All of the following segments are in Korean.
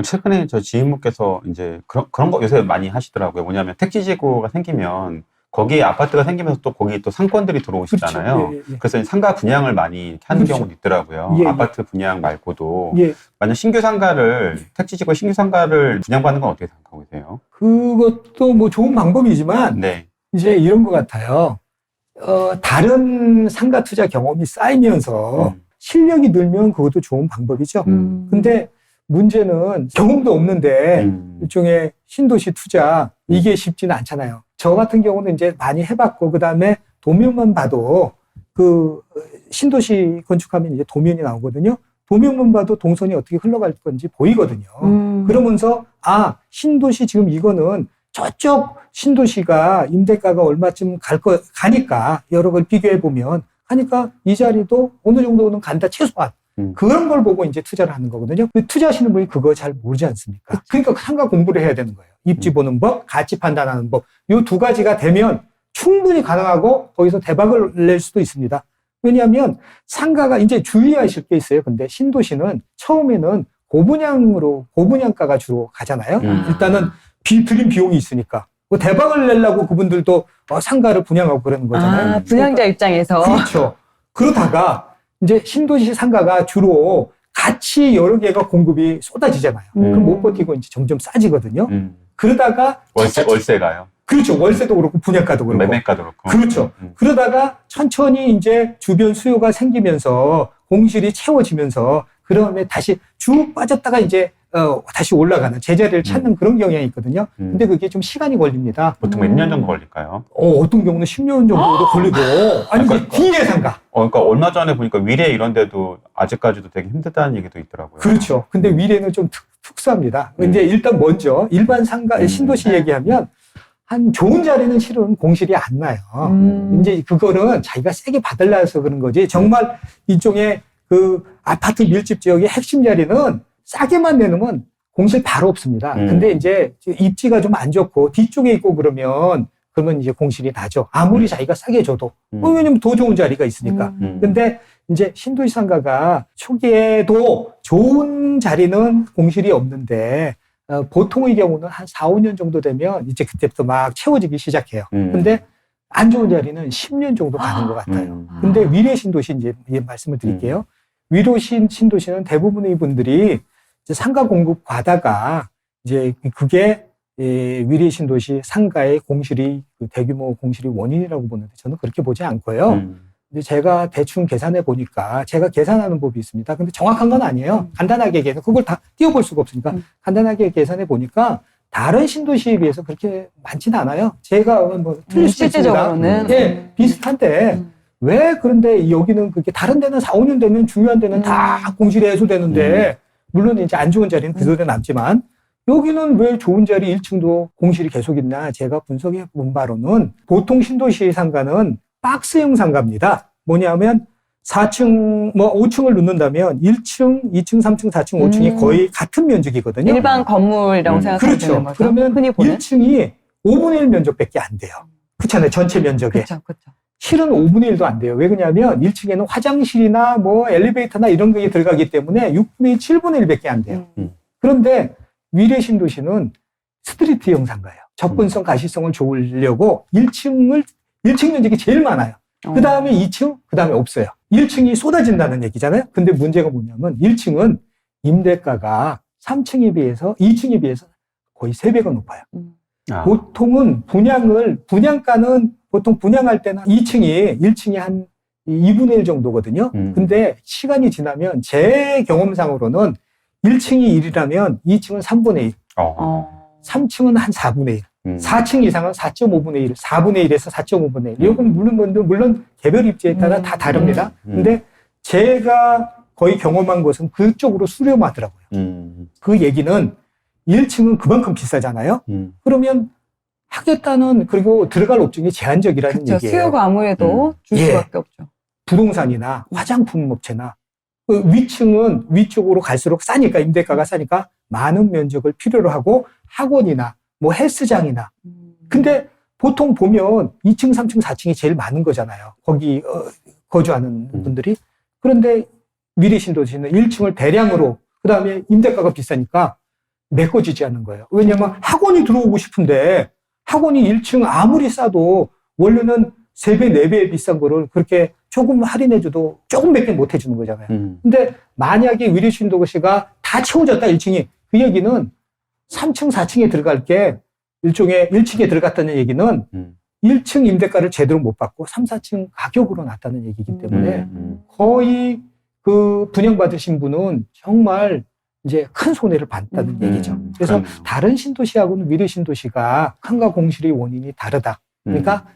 최근에 저 지인분께서 이제 그런 거 요새 많이 하시더라고요. 뭐냐면 택지지구가 생기면 거기에 아파트가 생기면서 또 거기 또 상권들이 들어오시잖아요. 그렇죠. 예, 예. 그래서 상가 분양을 많이 하는 그렇죠. 경우도 있더라고요. 예, 예. 아파트 분양 말고도. 예. 만약 택지지구 신규 상가를 분양받는 건 어떻게 생각하고 계세요? 그것도 뭐 좋은 방법이지만 네. 이제 이런 것 같아요. 다른 상가 투자 경험이 쌓이면서 실력이 늘면 그것도 좋은 방법이죠. 근데 문제는 경험도 없는데 일종의 신도시 투자 이게 쉽지는 않잖아요. 저 같은 경우는 이제 많이 해봤고 그다음에 도면만 봐도 그 신도시 건축하면 이제 도면이 나오거든요. 도면만 봐도 동선이 어떻게 흘러갈 건지 보이거든요. 그러면서 신도시 지금 이거는 저쪽 신도시가 임대가가 얼마쯤 가니까 여러 걸 비교해 보면 하니까 이 자리도 어느 정도는 간다 최소한. 그런 걸 보고 이제 투자를 하는 거거든요. 투자하시는 분이 그거 잘 모르지 않습니까? 그러니까 상가 공부를 해야 되는 거예요. 입지 보는 법, 가치 판단하는 법. 이 두 가지가 되면 충분히 가능하고 거기서 대박을 낼 수도 있습니다. 왜냐하면 상가가 이제 주의하실 게 있어요. 근데 신도시는 처음에는 고분양가가 주로 가잖아요. 일단은 들인 비용이 있으니까. 뭐 대박을 내려고 그분들도 상가를 분양하고 그러는 거잖아요. 분양자 입장에서. 그렇죠. 그러다가 이제 신도시 상가가 주로 같이 여러 개가 공급이 쏟아지잖아요. 그럼 못 버티고 이제 점점 싸지거든요. 그러다가 월세가요. 그렇죠. 월세도 그렇고 분양가도 그렇고 매매가도 그렇고. 그렇죠. 그러다가 천천히 이제 주변 수요가 생기면서 공실이 채워지면서 그다음에 다시 쭉 빠졌다가 이제 다시 올라가는 제자리를 찾는 그런 경향이 있거든요. 근데 그게 좀 시간이 걸립니다. 보통 몇 년 정도 걸릴까요? 어떤 경우는 10년 정도도 걸리고 아니 뒤에 상가. 그러니까 얼마 전에 보니까 위례 이런 데도 아직까지도 되게 힘들다는 얘기도 있더라고요. 그렇죠. 근데 위례는 좀 특수합니다. 이제 일단 먼저 일반 상가 신도시 얘기하면 한 좋은 자리는 실은 공실이 안 나요. 이제 그거는 자기가 세게 받으려서 그런 거지. 정말 일종의 그 아파트 밀집 지역의 핵심 자리는 싸게만 내놓으면 공실 바로 없습니다. 근데 이제 입지가 좀 안 좋고 뒤쪽에 있고 그러면 이제 공실이 나죠. 아무리 자기가 싸게 줘도. 왜냐면 더 좋은 자리가 있으니까. 근데 이제 신도시 상가가 초기에도 좋은 자리는 공실이 없는데 보통의 경우는 한 4, 5년 정도 되면 이제 그때부터 막 채워지기 시작해요. 근데 안 좋은 자리는 10년 정도 가는 것 같아요. 근데 위례 신도시 이제 말씀을 드릴게요. 위례 신도시는 대부분의 분들이 이제 상가 공급 과다가 이제 그게 위례 신도시 상가의 공실이 대규모 공실이 원인이라고 보는데 저는 그렇게 보지 않고요. 근데 제가 대충 계산해 보니까 제가 계산하는 법이 있습니다. 근데 정확한 건 아니에요. 간단하게 계산, 그걸 다 띄워볼 수가 없으니까 간단하게 계산해 보니까 다른 신도시에 비해서 그렇게 많지는 않아요. 제가 뭐 틀릴 수 있습니다. 실제적으로는 비슷한데 왜 그런데 여기는 그렇게 다른 데는 4, 5년 되면 중요한 데는 다 공실이 해소되는데 물론 이제 안 좋은 자리는 그대로 남지만 여기는 왜 좋은 자리 1층도 공실이 계속 있나 제가 분석해 본 바로는 보통 신도시 상가는 박스형 상가입니다. 뭐냐면 4층, 5층을 넣는다면 1층, 2층, 3층, 4층, 5층이 거의 같은 면적이거든요. 일반 건물이라고 생각하면 되는 그렇죠. 거죠. 그러면 흔히 보는? 1층이 5분의 1 면적밖에 안 돼요. 그렇잖아요. 전체 면적에. 그렇죠. 실은 5분의 1도 안 돼요. 왜 그러냐면 1층에는 화장실이나 뭐 엘리베이터나 이런 게 들어가기 때문에 6분의 1, 7분의 1밖에 안 돼요. 그런데 위례 신도시는 스트리트형 상가예요. 접근성, 가시성을 좋으려고 1층 면적이 제일 많아요. 그 다음에 2층, 그 다음에 없어요. 1층이 쏟아진다는 얘기잖아요. 근데 문제가 뭐냐면 1층은 임대가가 3층에 비해서 2층에 비해서 거의 3배가 높아요. 보통은 분양가는 보통 분양할 때는 1층이 한 2분의 1 정도거든요. 근데 시간이 지나면 제 경험상으로는 1층이 1이라면 2층은 3분의 1. 3층은 한 4분의 1. 4층 이상은 4.5분의 1, 4분의 1에서 4.5분의 1. 이건 물론 개별 입지에 따라 다 다릅니다. 근데 제가 거의 경험한 것은 그쪽으로 수렴하더라고요. 그 얘기는 1층은 그만큼 비싸잖아요. 그러면 하겠다는 그리고 들어갈 옵션이 제한적이라는 그렇죠. 얘기예요. 수요가 아무래도 줄 수밖에 없죠. 부동산이나 화장품 업체나 위층은 위쪽으로 갈수록 싸니까 임대가가 싸니까 많은 면적을 필요로 하고 학원이나 뭐 헬스장이나 근데 보통 보면 2층, 3층, 4층이 제일 많은 거잖아요. 거기 거주하는 분들이. 그런데 위례 신도시는 1층을 대량으로 그다음에 임대가가 비싸니까 메꿔지지 않는 거예요. 왜냐하면 학원이 들어오고 싶은데 학원이 1층 아무리 싸도 원래는 3배, 4배 비싼 거를 그렇게 조금 할인해줘도 조금밖에 못 해주는 거잖아요. 근데 만약에 위례신도시가 다 채워졌다 1층이 그 얘기는 3층, 4층에 들어갈 게 일종의 1층에 들어갔다는 얘기는 1층 임대가를 제대로 못 받고 3, 4층 가격으로 났다는 얘기이기 때문에 거의 그 분양받으신 분은 정말 이제 큰 손해를 봤다는 얘기죠. 그래서 다른 신도시하고는 위례신도시가 상가 공실의 원인이 다르다. 그러니까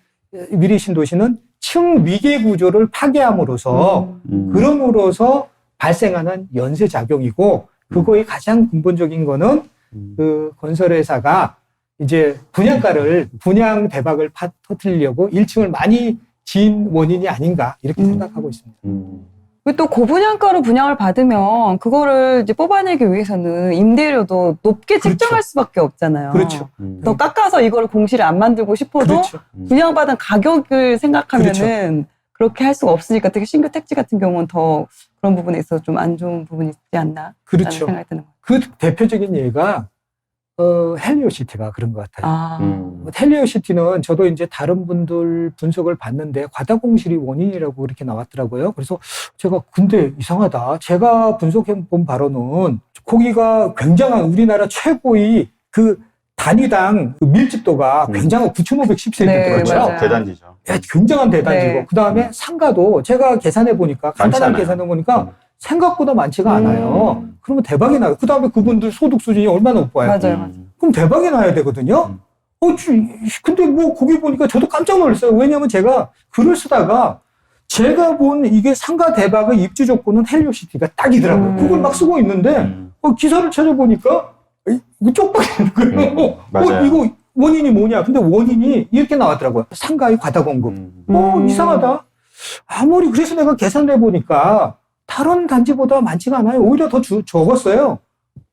위례신도시는 층 위계 구조를 파괴함으로써 그럼으로써 발생하는 연쇄작용이고 그거의 가장 근본적인 거는 그 건설회사가 이제 분양 대박을 터뜨리려고 1층을 많이 지은 원인이 아닌가 이렇게 생각하고 있습니다. 그리고 또 고분양가로 분양을 받으면 그거를 이제 뽑아내기 위해서는 임대료도 높게 그렇죠. 책정할 수밖에 없잖아요. 그렇죠. 더 깎아서 이거를 공실을 안 만들고 싶어도 그렇죠. 분양받은 가격을 생각하면은 그렇죠. 그렇게 할 수가 없으니까 특히 신규 택지 같은 경우는 더 그런 부분에 있어서 좀 안 좋은 부분이 있지 않나 그렇죠. 생각이 드는 거예요. 그 대표적인 예가 헬리오시티가 그런 것 같아요. 헬리오시티는 저도 이제 다른 분들 분석을 봤는데 과다공실이 원인이라고 그렇게 나왔더라고요. 그래서 제가 근데 이상하다. 제가 분석해 본 바로는 거기가 굉장한 우리나라 최고의 그 단위당 그 밀집도가 굉장한 9,510세대더라고요. 네, 그렇죠. 맞아요. 대단지죠. 예, 굉장한 대단지고 네. 그 다음에 상가도 제가 계산해 보니까 간단하게 않아요. 계산해 보니까 생각보다 많지가 않아요. 그러면 대박이 나요. 그 다음에 그분들 소득 수준이 얼마나 높아요. 맞아요. 그럼 대박이 나야 되거든요. 근데 뭐 거기 보니까 저도 깜짝 놀랐어요. 왜냐면 제가 글을 쓰다가 제가 본 이게 상가 대박의 입주 조건은 헬리오시티가 딱이더라고요. 그걸 막 쓰고 있는데 기사를 찾아보니까 이거 쪽박이는 거예요. 맞아요. 이거 원인이 뭐냐? 근데 원인이 이렇게 나왔더라고요. 상가의 과다 공급. 이상하다. 아무리 그래서 내가 계산을 해보니까 다른 단지보다 많지가 않아요. 오히려 더 적었어요.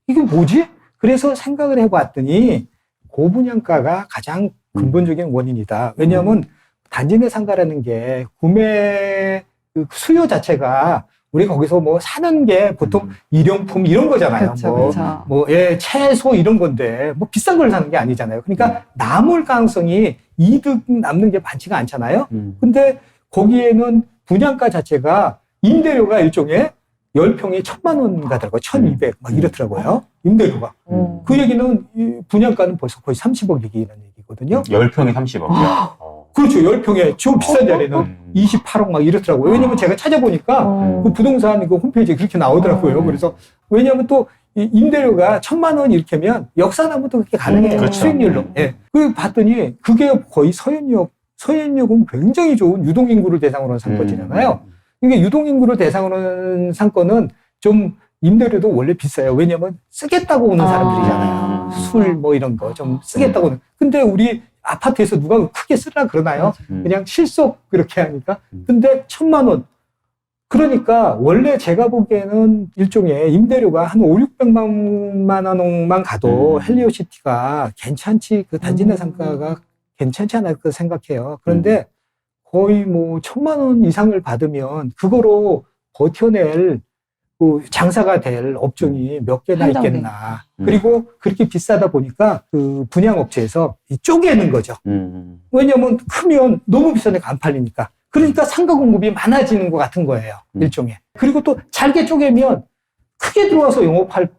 이게 뭐지? 그래서 생각을 해봤더니 고분양가가 가장 근본적인 원인이다. 왜냐하면 단지 내 상가라는 게 구매 그 수요 자체가 우리 거기서 뭐 사는 게 보통 일용품 이런 거잖아요. 그렇죠. 채소 이런 건데 뭐 비싼 걸 사는 게 아니잖아요. 그러니까 남을 가능성이 이득 남는 게 많지가 않잖아요. 근데 거기에는 분양가 자체가 임대료가 일종의 10평에 1,000만 원 가더라고요. 1,200 막 이렇더라고요. 임대료가. 그 얘기는 이 분양가는 벌써 거의 30억 얘기라는 얘기거든요. 10평에 30억이요? 그렇죠. 10평에 좀 비싼 자리는 28억 막 이렇더라고요. 왜냐면 제가 찾아보니까 그 부동산 그 홈페이지에 그렇게 나오더라고요. 그래서 왜냐면 또 이 임대료가 1,000만 원 이렇게면 역사나무도 그렇게 가능해요. 그렇죠. 수익률로. 예. 그 봤더니 그게 거의 서현역은 굉장히 좋은 유동인구를 대상으로 한 상권이잖아요. 그러니까 유동인구를 대상으로 한 상권은 좀 임대료도 원래 비싸요. 왜냐면 쓰겠다고 오는 사람들이잖아요. 술 뭐 이런 거 좀 쓰겠다고 오는. 근데 우리 아파트에서 누가 크게 쓰라 그러나요? 그냥 실속 그렇게 하니까. 근데 1,000만 원. 그러니까 원래 제가 보기에는 일종의 임대료가 한 5, 600만 원만 가도 헬리오시티가 괜찮지, 그 단지 내 상가가 괜찮지 않을까 생각해요. 그런데 거의 뭐 1,000만 원 이상을 받으면 그거로 버텨낼 그 장사가 될 업종이 몇 개나 있겠나. 그리고 그렇게 비싸다 보니까 그 분양업체에서 쪼개는 거죠. 왜냐면 크면 너무 비싸니까 안 팔리니까. 그러니까 상가 공급이 많아지는 것 같은 거예요. 일종의. 그리고 또 잘게 쪼개면 크게 들어와서 영업할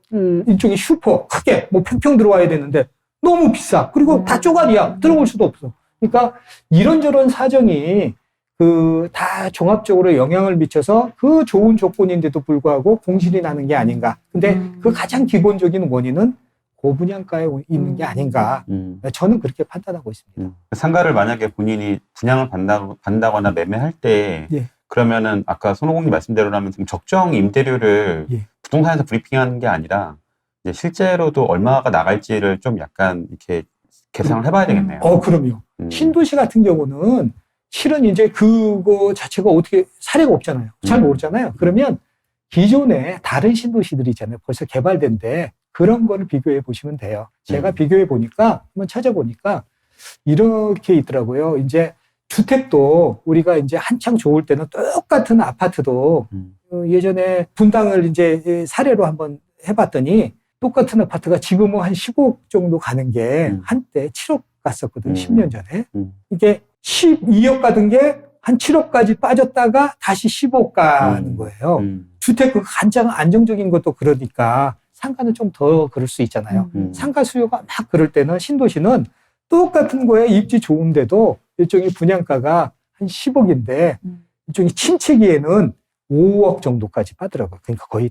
일종의 슈퍼, 크게 뭐 평평 들어와야 되는데 너무 비싸. 그리고 다 쪼가리야. 들어올 수도 없어. 그러니까 이런저런 사정이 그 다 종합적으로 영향을 미쳐서 그 좋은 조건인데도 불구하고 공실이 나는 게 아닌가. 근데 그 가장 기본적인 원인은 고분양가에 있는 게 아닌가. 저는 그렇게 판단하고 있습니다. 상가를 만약에 본인이 분양을 받는다거나 매매할 때 예. 그러면은 아까 손오공님 말씀대로라면 좀 적정 임대료를 예. 부동산에서 브리핑하는 게 아니라 이제 실제로도 얼마가 나갈지를 좀 약간 이렇게 계산을 해봐야 되겠네요. 그럼요. 신도시 같은 경우는 실은 이제 그거 자체가 어떻게 사례가 없잖아요. 잘 모르잖아요. 그러면 기존에 다른 신도시들이 있잖아요. 벌써 개발된데 그런 거를 비교해 보시면 돼요. 제가 비교해 보니까 한번 찾아보니까 이렇게 있더라고요. 이제 주택도 우리가 이제 한창 좋을 때는 똑같은 아파트도 예전에 분당을 이제 사례로 한번 해봤더니 똑같은 아파트가 지금은 한 15억 정도 가는 게 한때 7억 갔었거든, 10년 전에. 이게 12억 가던 게 한 7억까지 빠졌다가 다시 15억 가는 거예요. 주택 그 가장 안정적인 것도 그러니까 상가는 좀 더 그럴 수 있잖아요. 상가 수요가 막 그럴 때는 신도시는 똑같은 거에 입지 좋은데도 일종의 분양가가 한 10억인데 일종의 침체기에는 5억 정도까지 빠더라고요. 그러니까 거의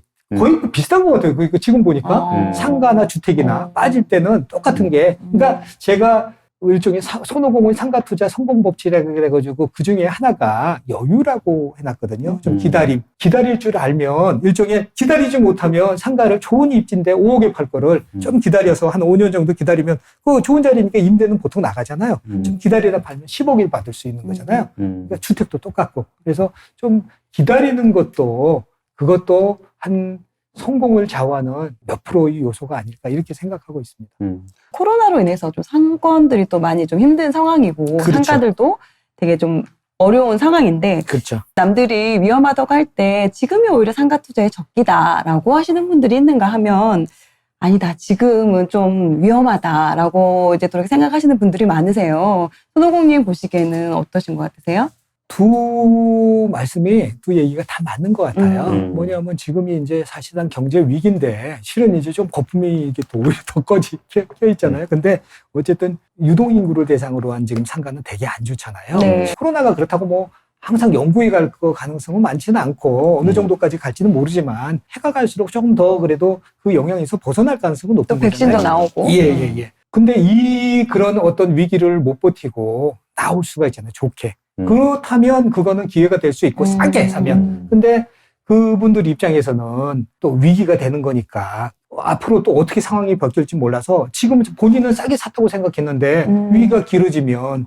비슷한 것 같아요. 그러니까 지금 보니까 상가나 주택이나 빠질 때는 똑같은 게, 그러니까 제가 일종의 손오공의 상가투자 성공법칙이라고 그래가지고 그 중에 하나가 여유라고 해놨거든요. 좀 기다릴 줄 알면, 일종의 기다리지 못하면 상가를 좋은 입지인데 5억에 팔 거를 좀 기다려서 한 5년 정도 기다리면 그 좋은 자리니까 임대는 보통 나가잖아요. 좀 기다리다 팔면 10억을 받을 수 있는 거잖아요. 그러니까 주택도 똑같고. 그래서 좀 기다리는 것도 그것도 한 성공을 좌우하는 몇 프로의 요소가 아닐까 이렇게 생각하고 있습니다. 코로나로 인해서 좀 상권들이 또 많이 좀 힘든 상황이고 그렇죠. 상가들도 되게 좀 어려운 상황인데 그렇죠. 남들이 위험하다고 할 때 지금이 오히려 상가 투자의 적기다라고 하시는 분들이 있는가 하면 아니다, 지금은 좀 위험하다라고 이제 그렇게 생각하시는 분들이 많으세요. 손오공님 보시기에는 어떠신 것 같으세요? 두 얘기가 다 맞는 것 같아요. 뭐냐면 지금이 이제 사실상 경제 위기인데 실은 이제 좀 거품이 이게 또 오히려 더 껴 있잖아요. 근데 어쨌든 유동인구를 대상으로 한 지금 상가는 되게 안 좋잖아요. 네. 코로나가 그렇다고 뭐 항상 영구히 갈 가능성은 많지는 않고 어느 정도까지 갈지는 모르지만 해가 갈수록 조금 더 그래도 그 영향에서 벗어날 가능성은 높은 또 백신도 거잖아요. 나오고. 예. 근데 그런 어떤 위기를 못 버티고 나올 수가 있잖아요. 좋게. 그렇다면 그거는 기회가 될 수 있고 싸게 사면. 근데 그분들 입장에서는 또 위기가 되는 거니까 앞으로 또 어떻게 상황이 바뀔지 몰라서 지금 본인은 싸게 샀다고 생각했는데 위기가 길어지면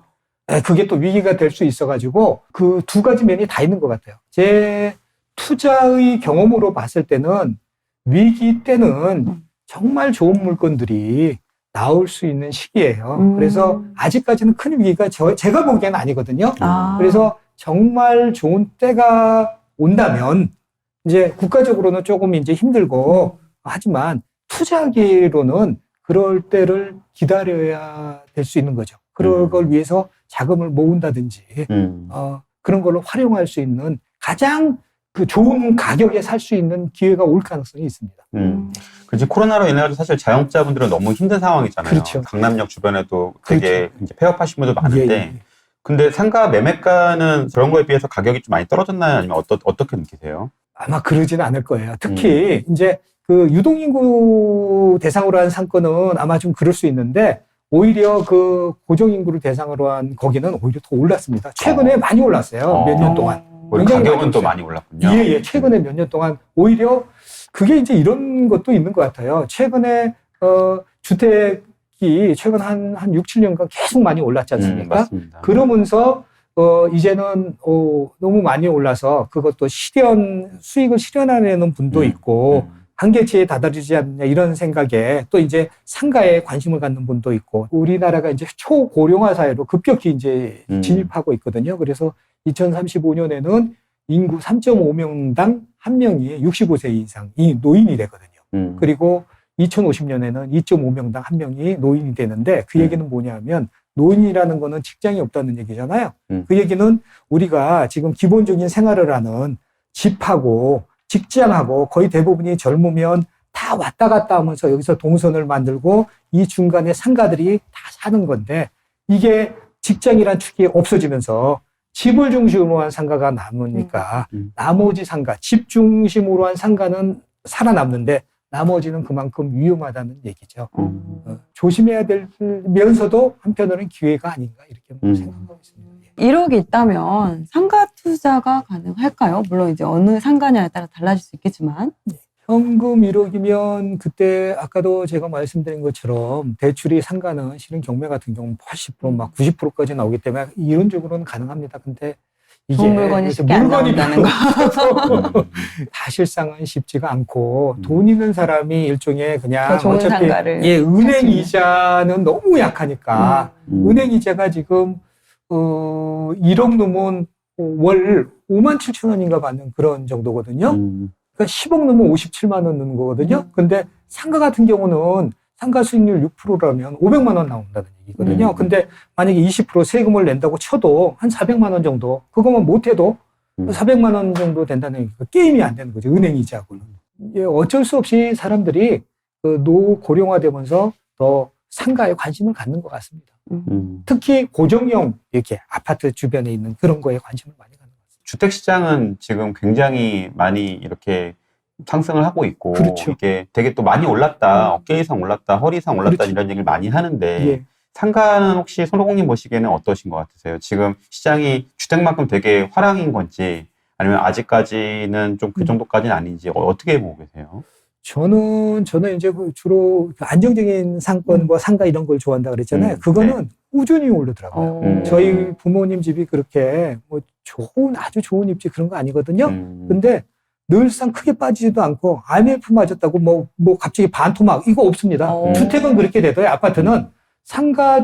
그게 또 위기가 될 수 있어가지고 그 두 가지 면이 다 있는 것 같아요. 제 투자의 경험으로 봤을 때는 위기 때는 정말 좋은 물건들이 나올 수 있는 시기예요. 그래서 아직까지는 큰 위기가 제가 보기에는 아니거든요. 그래서 정말 좋은 때가 온다면 이제 국가적으로는 조금 이제 힘들고 하지만 투자하기로는 그럴 때를 기다려야 될 수 있는 거죠. 그런 걸 위해서 자금을 모은다든지 그런 걸로 활용할 수 있는 가장 그 좋은 가격에 살 수 있는 기회가 올 가능성이 있습니다. 그렇지. 코로나로 인해서 사실 자영업자분들은 너무 힘든 상황이잖아요. 그렇죠. 강남역 주변에도 되게 그렇죠. 이제 폐업하신 분들 많은데, 예. 근데 상가 매매가는 그런 거에 비해서 가격이 좀 많이 떨어졌나요? 아니면 어떻게 느끼세요? 아마 그러지는 않을 거예요. 특히 이제 그 유동인구 대상으로 한 상권은 아마 좀 그럴 수 있는데 오히려 그 고정인구를 대상으로 한 거기는 오히려 더 올랐습니다. 최근에 많이 올랐어요. 몇 년 동안. 오히려 굉장히 가격은 또 올랐어요. 많이 올랐군요. 예. 최근에 몇 년 동안 오히려 그게 이제 이런 것도 있는 것 같아요. 최근에 주택이 최근 한 6, 7년간 계속 많이 올랐지 않습니까? 맞습니다. 그러면서 이제는 너무 많이 올라서 그것도 수익을 실현하려는 분도 있고 한계치에 다다르지 않느냐 이런 생각에 또 이제 상가에 관심을 갖는 분도 있고 우리나라가 이제 초고령화 사회로 급격히 이제 진입하고 있거든요. 그래서 2035년에는 인구 3.5명당 1명이 65세 이상이 노인이 되거든요. 그리고 2050년에는 2.5명당 1명이 노인이 되는데 그 얘기는 뭐냐면 노인이라는 거는 직장이 없다는 얘기잖아요. 그 얘기는 우리가 지금 기본적인 생활을 하는 집하고 직장하고 거의 대부분이 젊으면 다 왔다 갔다 하면서 여기서 동선을 만들고 이 중간에 상가들이 다 사는 건데 이게 직장이란 축이 없어지면서 집을 중심으로 한 상가가 남으니까 나머지 상가, 집 중심으로 한 상가는 살아남는데 나머지는 그만큼 위험하다는 얘기죠. 조심해야 되면서도 한편으로는 기회가 아닌가 이렇게 생각하고 있습니다. 1억이 있다면 상가 투자가 가능할까요? 물론 이제 어느 상가냐에 따라 달라질 수 있겠지만. 현금 1억이면 그때 아까도 제가 말씀드린 것처럼 대출이 상가는 실은 경매 같은 경우는 80% 막 90%까지 나오기 때문에 이론적으로는 가능합니다. 근데 이게 좋은 물건이 쉽게 안 나온다는 거. 사실상은 쉽지가 않고 돈 있는 사람이 일종의 그냥 더 좋은 어차피 상가를 은행 이자는 너무 약하니까 은행 이자가 지금 1억 넘으면 월 5만 7천 원인가 받는 그런 정도거든요. 그러니까 10억 넣으면 57만 원 넣는 거거든요. 근데 상가 같은 경우는 상가 수익률 6%라면 500만 원 나온다는 얘기거든요. 근데 만약에 20% 세금을 낸다고 쳐도 한 400만 원 정도, 그거만 못해도 400만 원 정도 된다는 얘기가 게임이 안 되는 거죠. 은행 이자하고는. 이게 어쩔 수 없이 사람들이 그 노고령화되면서 더 상가에 관심을 갖는 것 같습니다. 특히 고정형 이렇게 아파트 주변에 있는 그런 거에 관심을 많이 갖는 것 같습니다. 주택 시장은 지금 굉장히 많이 이렇게 상승을 하고 있고, 그렇죠. 이게 되게 또 많이 올랐다, 어깨 이상 올랐다, 허리 이상 올랐다, 그렇죠. 이런 얘기를 많이 하는데, 예. 상가는 혹시 손오공님 보시기에는 어떠신 것 같으세요? 지금 시장이 주택만큼 되게 화랑인 건지, 아니면 아직까지는 좀 그 정도까지는 아닌지, 어떻게 보고 계세요? 저는 이제 그 주로 안정적인 상권, 뭐 상가 이런 걸 좋아한다 그랬잖아요. 그거는 꾸준히 오르더라고요. 저희 부모님 집이 그렇게 뭐 아주 좋은 입지 그런 거 아니거든요. 근데 늘상 크게 빠지지도 않고 IMF 맞았다고 뭐 갑자기 반토막 이거 없습니다. 주택은 그렇게 되더라고요. 아파트는 상가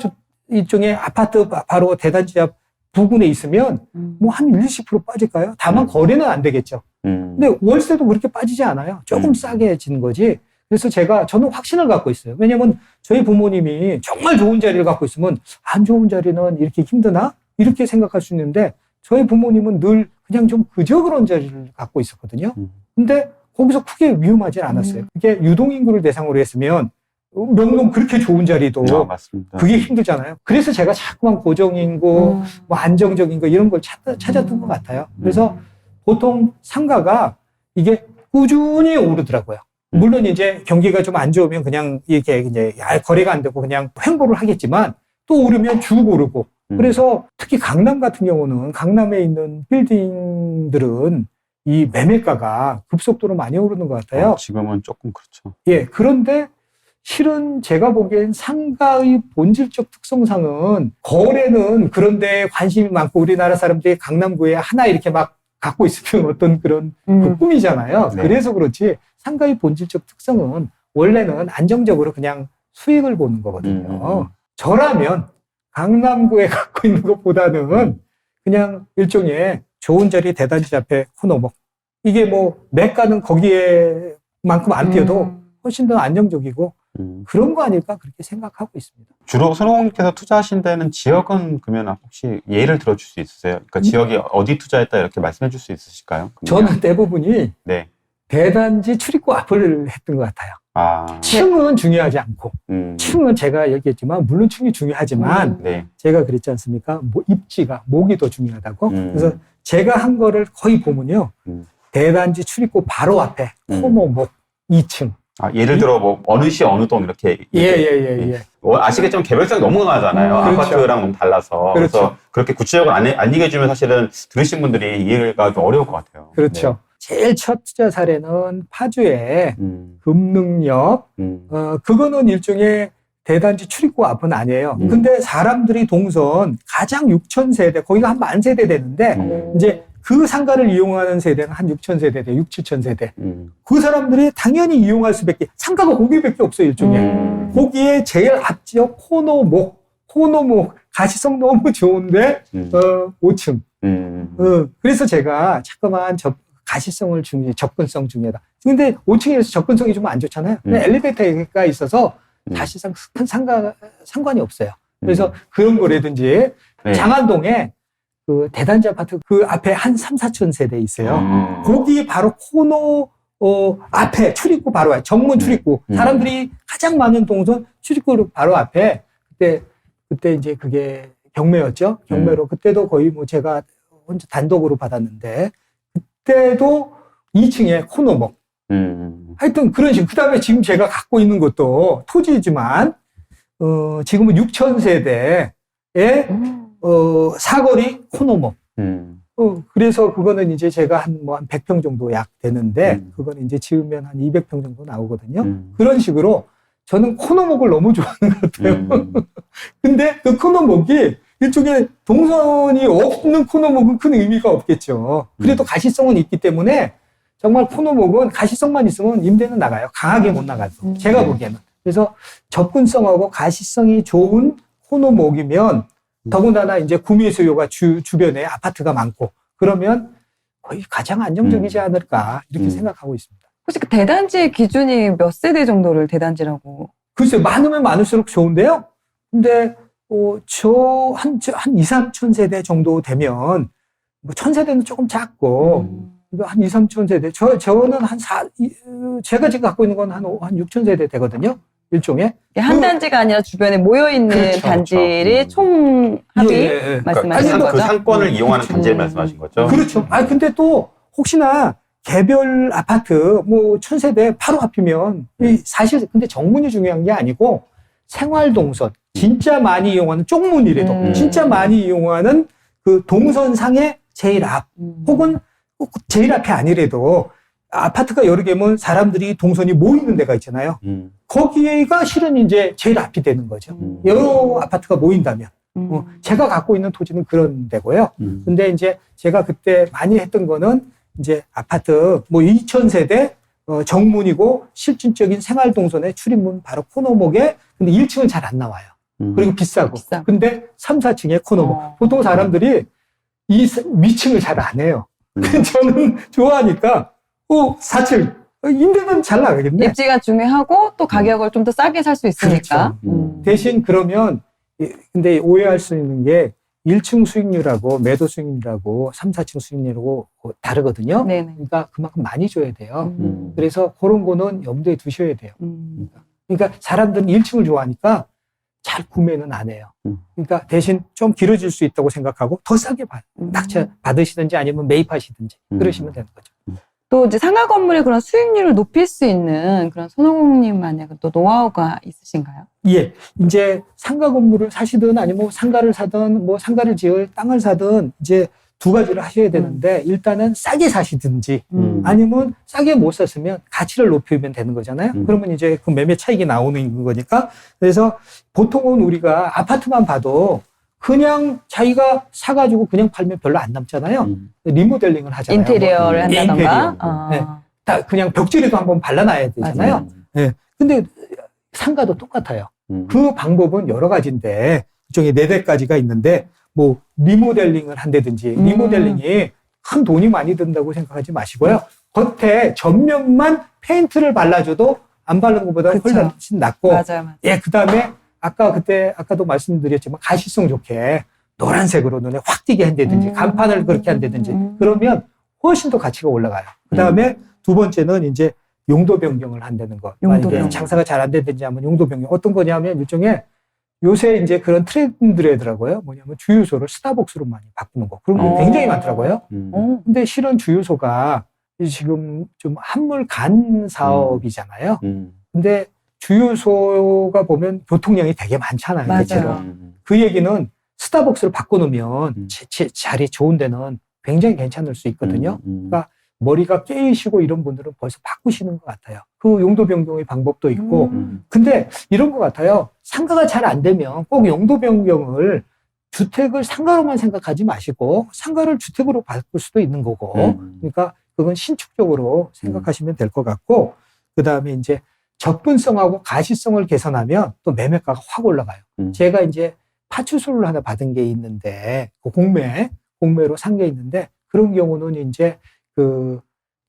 일종의 아파트 바로 대단지 앞 부근에 있으면 뭐 한 20% 빠질까요? 다만 거래는 안 되겠죠. 근데 월세도 그렇게 빠지지 않아요. 조금 싸게 진 거지. 그래서 저는 확신을 갖고 있어요. 왜냐면 저희 부모님이 정말 좋은 자리를 갖고 있으면 안 좋은 자리는 이렇게 힘드나? 이렇게 생각할 수 있는데 저희 부모님은 늘 그냥 좀 그저 그런 자리를 갖고 있었거든요. 근데 거기서 크게 위험하지 않았어요. 그게 유동인구를 대상으로 했으면 명동 그렇게 좋은 자리도 맞습니다. 그게 힘들잖아요. 그래서 제가 자꾸만 고정인구, 뭐 안정적인 거 이런 걸 찾았던 것 같아요. 그래서 보통 상가가 이게 꾸준히 오르더라고요. 물론 이제 경기가 좀 안 좋으면 그냥 이렇게 이제 거래가 안 되고 그냥 횡보를 하겠지만 또 오르면 쭉 오르고. 그래서 특히 강남 같은 경우는 강남에 있는 빌딩들은 이 매매가가 급속도로 많이 오르는 것 같아요. 지금은 조금 그렇죠. 예, 그런데 실은 제가 보기엔 상가의 본질적 특성상은 거래는 그런데 관심이 많고 우리나라 사람들이 강남구에 하나 이렇게 막 갖고 있으면 어떤 그런 그 꿈이잖아요. 네. 그래서 그렇지 상가의 본질적 특성은 원래는 안정적으로 그냥 수익을 보는 거거든요. 저라면 강남구에 갖고 있는 것보다는 그냥 일종의 좋은 자리 대단지 앞에 코너목. 이게 뭐 매가는 거기에만큼 안 뛰어도 훨씬 더 안정적이고 그런 거 아닐까 그렇게 생각하고 있습니다. 주로 손오공님께서 투자하신 데는 지역은 그러면 혹시 예를 들어줄 수 있으세요? 그러니까 지역이 어디 투자했다 이렇게 말씀해 줄 수 있으실까요? 저는 대부분이 네. 대단지 출입구 앞을 했던 것 같아요. 아, 층은 중요하지 않고 층은 제가 얘기했지만 물론 층이 중요하지만 네. 제가 그랬지 않습니까? 입지가 목이 더 중요하다고. 그래서 제가 한 거를 거의 보면요. 대단지 출입구 바로 앞에 코너목 2층. 아, 예를 들어 뭐 어느 시 어느 동 이렇게 예. 아시겠지만 개별성이 너무 강하잖아요. 그렇죠. 아파트랑 너무 달라서. 그렇죠. 그래서 그렇게 구체적으로 안 얘기해주면 사실은 들으신 분들이 이해가 좀 어려울 것 같아요. 그렇죠. 제일 첫 투자 사례는 파주의 금능역. 그거는 일종의 대단지 출입구 앞은 아니에요. 근데 사람들이 동선 가장 6천 세대, 거기가 한 10,000세대 되는데 이제 그 상가를 이용하는 세대는 한 6천 세대 돼, 6, 7천 세대. 그 사람들이 당연히 이용할 수밖에, 상가가 거기밖에 없어요, 일종의. 거기에 제일 앞지역 코너목, 가시성 너무 좋은데, 5층. 그래서 제가 자꾸만 가시성을 접근성 중요하다. 근데 5층에서 접근성이 좀 안 좋잖아요. 엘리베이터가 있어서 사실상 큰 상관이 없어요. 그래서 그런 거라든지, 네. 장안동에 그 대단지 아파트 그 앞에 한 3, 4천 세대 있어요. 거기 바로 코너 앞에 출입구 바로 와요. 정문 출입구. 사람들이 가장 많은 동선 출입구 바로 앞에 그때 이제 그게 경매였죠. 경매로 그때도 거의 뭐 제가 혼자 단독으로 받았는데 그때도 2층에 코너목. 하여튼 그런 식으로. 그다음에 지금 제가 갖고 있는 것도 토지지만 지금은 6천 세대에 사거리 코너목. 그래서 그거는 이제 제가 한 100평 정도 약 되는데, 그거는 이제 지으면 한 200평 정도 나오거든요. 그런 식으로 저는 코너목을 너무 좋아하는 것 같아요. 근데 그 코너목이 일종의 동선이 없는 코너목은 큰 의미가 없겠죠. 그래도 가시성은 있기 때문에 정말 코너목은 가시성만 있으면 임대는 나가요. 강하게 못 나가죠. 제가 보기에는. 그래서 접근성하고 가시성이 좋은 코너목이면 더군다나 이제 구매 수요가 주변에 아파트가 많고 그러면 거의 가장 안정적이지 않을까 이렇게 생각하고 있습니다. 혹시 그 대단지의 기준이 몇 세대 정도를 대단지라고? 글쎄요, 많으면 많을수록 좋은데요. 근데 한 2, 3천 세대 정도 되면 뭐 1000세대는 조금 작고 한 2, 3천 세대. 저는 제가 지금 갖고 있는 건 한 6천 세대 되거든요. 일종의. 한 단지가 아니라 주변에 모여있는 그렇죠, 단지를 총합이 예. 말씀하시는 그 거죠? 상권을 이용하는 단지를 말씀하신 거죠? 그렇죠. 근데 또 혹시나 개별 아파트 뭐 1000세대 바로 앞이면 사실 근데 정문이 중요한 게 아니고 생활동선 진짜 많이 이용하는 쪽문이래도 진짜 많이 이용하는 그 동선상의 제일 앞 혹은 꼭 제일 앞이 아니래도 아파트가 여러 개면 사람들이 동선이 모이는 데가 있잖아요. 거기가 실은 이제 제일 앞이 되는 거죠. 여러 아파트가 모인다면. 제가 갖고 있는 토지는 그런 데고요. 근데 이제 제가 그때 많이 했던 거는 이제 아파트 뭐 2000세대 정문이고 실질적인 생활동선의 출입문 바로 코너목에 근데 1층은 잘 안 나와요. 그리고 비싸고. 근데 3, 4층에 코너목. 보통 사람들이 이 위층을 잘 안 해요. 저는 좋아하니까 4층 임대는 잘 나가겠네. 입지가 중요하고 또 가격을 좀 더 싸게 살 수 있으니까. 그렇죠. 대신 그러면 근데 오해할 수 있는 게 1층 수익률하고 매도 수익률하고 3, 4층 수익률하고 다르거든요. 네네. 그러니까 그만큼 많이 줘야 돼요. 그래서 그런 거는 염두에 두셔야 돼요. 그러니까 사람들은 1층을 좋아하니까 잘 구매는 안 해요. 그러니까 대신 좀 길어질 수 있다고 생각하고 더 싸게 낙찰 받으시든지 아니면 매입하시든지 그러시면 되는 거죠. 또 이제 상가 건물의 그런 수익률을 높일 수 있는 그런 손오공님만의 또 노하우가 있으신가요? 예. 이제 상가 건물을 사시든 아니면 상가를 사든 뭐 상가를 지을 땅을 사든 이제 두 가지를 하셔야 되는데 일단은 싸게 사시든지 아니면 싸게 못 샀으면 가치를 높이면 되는 거잖아요. 그러면 이제 그 매매 차익이 나오는 거니까. 그래서 보통은 우리가 아파트만 봐도 그냥 자기가 사가지고 그냥 팔면 별로 안 남잖아요. 리모델링을 하잖아요. 인테리어를 한다던가. 네. 다 그냥 벽지라도 한번 발라놔야 되잖아요. 네. 근데 상가도 똑같아요. 그 방법은 여러 가지인데 그중에 4대까지가 있는데 뭐 리모델링을 한다든지 리모델링이 큰 돈이 많이 든다고 생각하지 마시고요. 겉에 전면만 페인트를 발라줘도 안 바른 것보다 훨씬 낫고 맞아요. 예, 그다음에 아까도 말씀드렸지만 가시성 좋게 노란색으로 눈에 확 띄게 한다든지 간판을 그렇게 한다든지 그러면 훨씬 더 가치가 올라가요. 그다음에 두 번째는 이제 용도 변경을 한다는 거. 만약에 장사가 잘 안 되든지 하면 용도 변경. 어떤 거냐면 일종의 요새 이제 그런 트렌드래더라고요. 뭐냐면 주유소를 스타벅스로 많이 바꾸는 거. 그런 게 굉장히 많더라고요. 근데 실은 주유소가 지금 좀 한물 간 사업이잖아요. 근데 주유소가 보면 교통량이 되게 많잖아요. 대체로. 그 얘기는 스타벅스를 바꿔놓으면 자리 좋은 데는 굉장히 괜찮을 수 있거든요. 그러니까 머리가 깨이시고 이런 분들은 벌써 바꾸시는 것 같아요. 그 용도 변경의 방법도 있고. 근데 이런 것 같아요. 상가가 잘 안 되면 꼭 용도 변경을 주택을 상가로만 생각하지 마시고 상가를 주택으로 바꿀 수도 있는 거고. 그러니까 그건 신축적으로 생각하시면 될 것 같고. 그 다음에 이제 접근성하고 가시성을 개선하면 또 매매가가 확 올라가요. 제가 이제 파출소를 하나 받은 게 있는데, 그 공매로 산 게 있는데, 그런 경우는 이제 그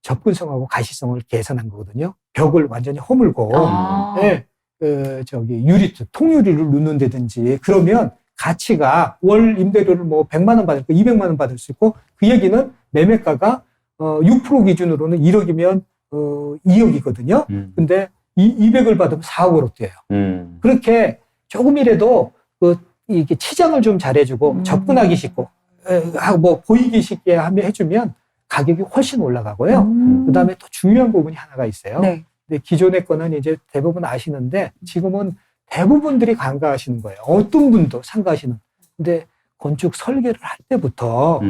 접근성하고 가시성을 개선한 거거든요. 벽을 완전히 허물고, 네, 통유리를 넣는다든지, 그러면 가치가 월 임대료를 뭐 100만 원 받을 거 200만 원 받을 수 있고, 그 얘기는 매매가가 6% 기준으로는 1억이면 2억이거든요. 근데 200을 받으면 4억으로 뛰어요. 그렇게 조금이라도 이게 치장을 좀 잘해주고 접근하기 쉽고 뭐 보이기 쉽게 해주면 가격이 훨씬 올라가고요. 그다음에 또 중요한 부분이 하나가 있어요. 네. 근데 기존의 거는 이제 대부분 아시는데 지금은 대부분들이 간과하시는 거예요. 어떤 분도 상가하시는. 근데 건축 설계를 할 때부터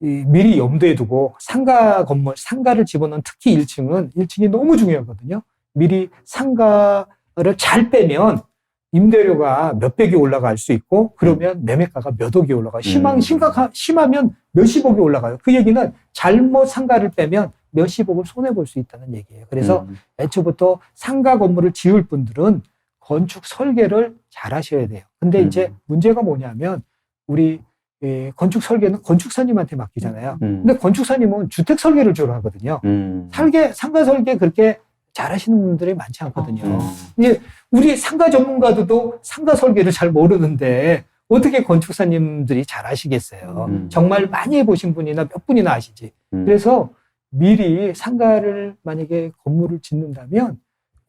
미리 염두에 두고 상가를 집어넣은 특히 1층이 너무 중요하거든요. 미리 상가를 잘 빼면 임대료가 몇백이 올라갈 수 있고 그러면 매매가가 몇억이 올라가요. 심하면 몇십억이 올라가요. 그 얘기는 잘못 상가를 빼면 몇십억을 손해볼 수 있다는 얘기예요. 그래서 애초부터 상가 건물을 지을 분들은 건축 설계를 잘 하셔야 돼요. 근데 이제 문제가 뭐냐면 우리 건축 설계는 건축사님한테 맡기잖아요. 근데 건축사님은 주택 설계를 주로 하거든요. 상가 설계 그렇게 잘하시는 분들이 많지 않거든요. 이제 우리 상가 전문가들도 상가 설계를 잘 모르는데 어떻게 건축사님들이 잘 아시겠어요. 정말 많이 해보신 분이나 몇 분이나 아시지. 그래서 미리 상가를 만약에 건물을 짓는다면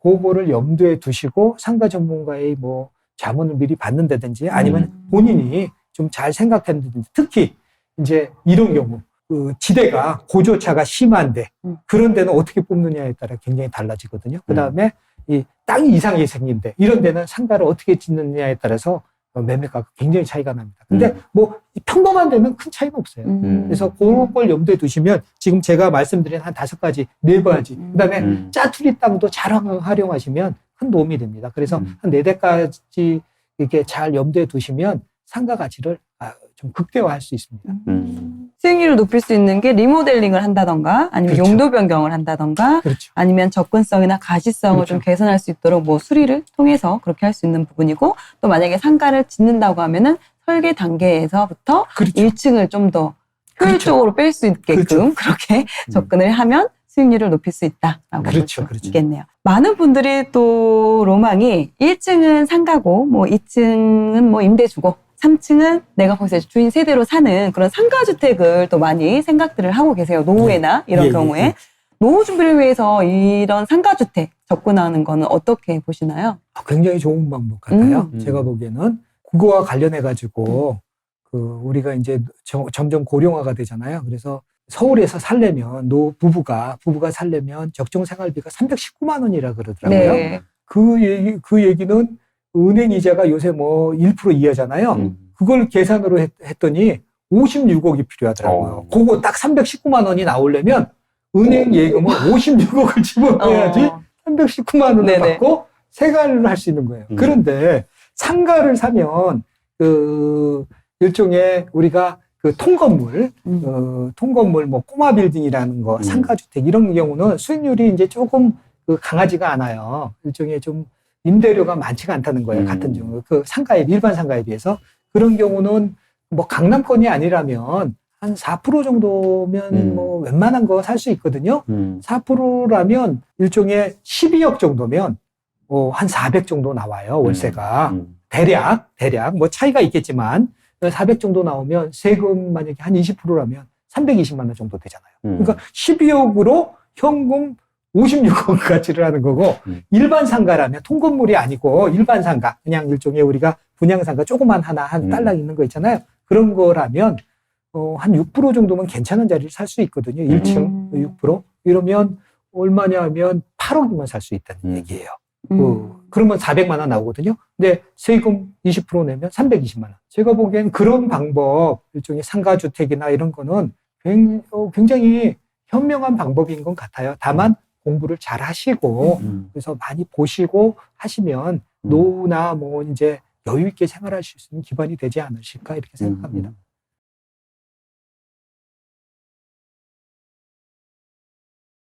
그거를 염두에 두시고 상가 전문가의 뭐 자문을 미리 받는다든지 아니면 본인이 좀 잘 생각했는지 특히 이제 이런 경우 그 지대가 고조차가 심한데 그런 데는 어떻게 뽑느냐에 따라 굉장히 달라지거든요. 그 다음에 이 땅이 이상이 생긴데 이런 데는 상가를 어떻게 짓느냐에 따라서 매매가가 굉장히 차이가 납니다. 근데 뭐 평범한 데는 큰 차이는 없어요. 그래서 그런 걸 염두에 두시면 지금 제가 말씀드린 한 5가지, 4가지 그다음에 짜투리 땅도 잘 활용하시면 큰 도움이 됩니다. 그래서 한 4대까지 이렇게 잘 염두에 두시면 상가 가치를 좀 극대화할 수 있습니다. 수익률을 높일 수 있는 게 리모델링을 한다던가 아니면 그렇죠. 용도 변경을 한다던가 그렇죠. 아니면 접근성이나 가시성을 그렇죠. 좀 개선할 수 있도록 뭐 수리를 통해서 그렇게 할 수 있는 부분이고 또 만약에 상가를 짓는다고 하면은 설계 단계에서부터 그렇죠. 1층을 좀 더 효율적으로 뺄 수 있게끔 그렇죠. 그렇게 접근을 하면 수익률을 높일 수 있다라고 그렇죠. 볼 수 그렇죠. 있겠네요. 많은 분들이 또 로망이 1층은 상가고 뭐 2층은 뭐 임대 주고 3층은 내가 거기서 주인 세대로 사는 그런 상가주택을 또 많이 생각들을 하고 계세요. 노후에나 이런 경우에. 노후 준비를 위해서 이런 상가주택 접근하는 거는 어떻게 보시나요? 굉장히 좋은 방법 같아요. 제가 보기에는 그거와 관련해가지고 우리가 이제 점점 고령화가 되잖아요. 그래서 서울에서 살려면 부부가 살려면 적정 생활비가 319만 원이라 그러더라고요. 네. 그 얘기는 은행 이자가 요새 뭐 1% 이하잖아요. 그걸 계산으로 했더니 56억이 필요하더라고요. 그거 딱 319만 원이 나오려면 은행 예금은 56억을 집어넣어야지 319만 원을 네네. 받고 생활을 할 수 있는 거예요. 그런데 상가를 사면 일종의 우리가 통건물 뭐 꼬마 빌딩이라는 거, 상가주택 이런 경우는 수익률이 이제 조금 강하지가 않아요. 일종의 좀 임대료가 많지가 않다는 거예요. 같은 경우 일반 상가에 비해서 그런 경우는 뭐 강남권이 아니라면 한 4% 정도면 뭐 웬만한 거 살 수 있거든요. 4%라면 일종의 12억 정도면 한 400 정도 나와요. 월세가 대략 뭐 차이가 있겠지만 400 정도 나오면 세금 만약에 한 20%라면 320만 원 정도 되잖아요. 그러니까 12억으로 현금 56억 가치를 하는 거고 일반 상가라면 통건물이 아니고 일반 상가 그냥 일종의 우리가 분양상가 조그만 하나 한 딸랑 있는 거 있잖아요. 그런 거라면 한 6% 정도면 괜찮은 자리를 살 수 있거든요. 1층 6% 이러면 얼마냐 하면 8억이면 살 수 있다는 얘기예요. 그러면 400만 원 나오거든요. 근데 세금 20% 내면 320만 원. 제가 보기엔 그런 방법, 일종의 상가주택이나 이런 거는 굉장히 현명한 방법인 것 같아요. 다만 공부를 잘 하시고 그래서 많이 보시고 하시면 노후나 뭐 이제 여유 있게 생활할 수 있는 기반이 되지 않으실까 이렇게 생각합니다.